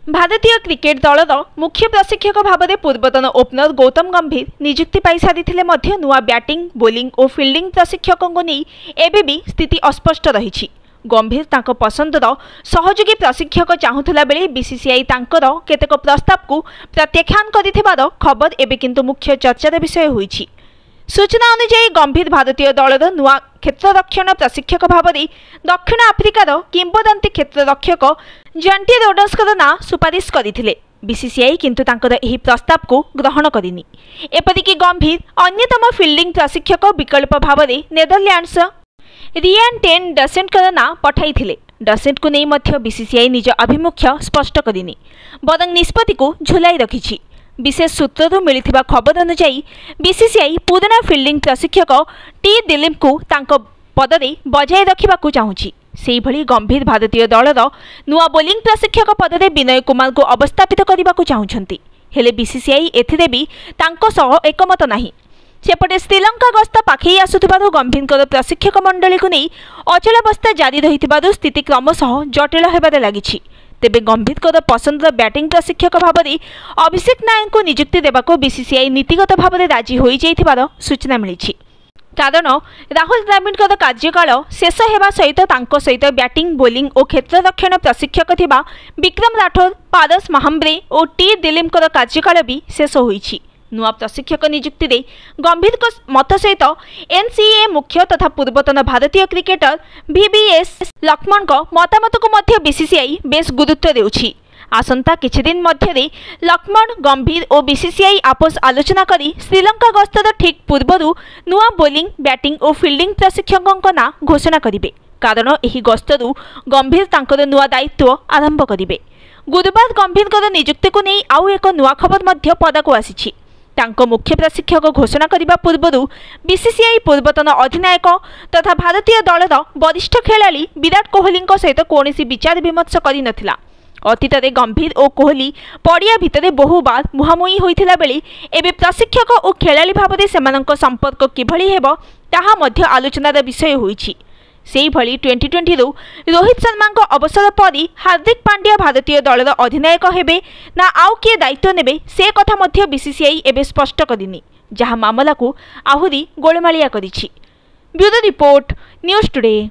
भारतीय क्रिकेट दलर मुख्य प्रशिक्षक भाव में पूर्वतन ओपनर गौतम गंभीर नियुक्ति पाई सारी नुआ बैटिंग बोलिंग और फील्डिंग प्रशिक्षकों को नहीं एबे भी स्थिति अस्पष्ट रही। गंभीर तांको पसंदर सहयोगी प्रशिक्षक चाहूला बेले बीसीसीआई तांकर केतेक प्रस्ताव को प्रत्याख्यान कर खबर एबे किंतु मुख्य चर्चार विषय होईछि। सूचना अनुसार गंभीर भारतीय दलर नुआ क्षेत्ररक्षण प्रशिक्षक भाव में दक्षिण आफ्रिकार किंबदंती क्षेत्ररक्षक जंटी रोड्सकर ना सुपारिश करथिले। बीसीसीआई किंतु तांकर एही प्रस्ताव को ग्रहण करिनी। एपरिकी गंभीर अन्यतम फील्डिंग प्रशिक्षक विकल्प भाव में नेदरलैंड्स रियान टेन डसेंटकर ना पठाइथिले। डसेंट को नहीं मध्य बीसीसीआई निज आभिमुख्य स्पष्ट करिनी, बरं निष्पत्ति को झुलाई रखिछि। विशेष सूत्रରୁ मिलिथिबा खबर अनुसार बीसीसीआई पुराना फील्डिंग प्रशिक्षक टी दिलीप को तांको पदरे बजाय रखिबाकू चाहूछि। सेहिभଳି गंभीर भारतीय दलर नुआ बोलिंग प्रशिक्षक पदरे विनय कुमार को अवस्थापित करने चाहूछंती। हेले बीसीसीआई एथिरे भी तांको सह एकमत नाही। सेपटे श्रीलंका गस्त पाखई आसुथिबारु गंभीर प्रशिक्षक मंडली को नहीं अचलावस्था जारी रहिथिबारु स्थिति क्रमशः जटिल हेबारे लागिछि। तेबे गंभीर पसंदर बैटिंग प्रशिक्षक भाव में अभिषेक नायक को नियुक्ति देवाको बीसीसीआई नीतिगत भाव में राजी हो जाइथिबार सूचना मिली। कारण राहुल द्रविड़ कार्यकाल शेष होगा सहित तांको सहित बैटिंग बोलिंग और क्षेत्ररक्षण प्रशिक्षक थिबा विक्रम राठौर, पारस महाम्ब्रे और टी दिलीप कार्यकाल भी शेष होईछि। नुआ प्रशिक्षक नियुक्ति दे गंभीर मत सहित एनसीए मुख्य तथा पूर्वतन भारतीय क्रिकेटर वीवीएस लक्ष्मण मतामत को मध्य बीसीसीआई बेस गुरुत्व देउछि। आसंता किछि दिन मध्य लक्ष्मण गंभीर और बीसीसीआई आपस आलोचना करी श्रीलंका गस्तर ठीक पूर्वरु नुआ बोलिंग बैटिंग और फील्डिंग प्रशिक्षकों ना घोषणा करिवे। कारण एही गस्तरु गंभीर तांकर नुआ दायित्व आरंभ करिवे। गुरुवार गंभीर नियुक्ति को नहीं आउ एक नुआ खबर मध्य पदाकू आसीछि। तांको मुख्य प्रशिक्षक घोषणा करने पूर्व बीसीसीआई पूर्वतन अधिनायक तथा भारतीय दलर वरिष्ठ खेलाड़ी विराट कोहली सहित कौन विचार विमर्श कर नथिला। अतीत में गंभीर और कोहली पड़िया भितर बहु बार मुहांमुही होइथिला बेले एबे प्रशिक्षक और खेलाड़ी भाव में सेमानंक संपर्क किभଳି हेबो ताहा मध्य आलोचनार विषय होईछि। सेहिभଳି 2020 रु रोहित शर्मा अवसर पर हार्दिक पांड्या भारतीय दलर अधिनायक हेबे ना आउ किए दायित्व नेबे से कथा मध्य बीसीसीआई एबे स्पष्ट करिनी, जहां मामला को आहुरी गोलमालिया करिछि। Bureau report, news today.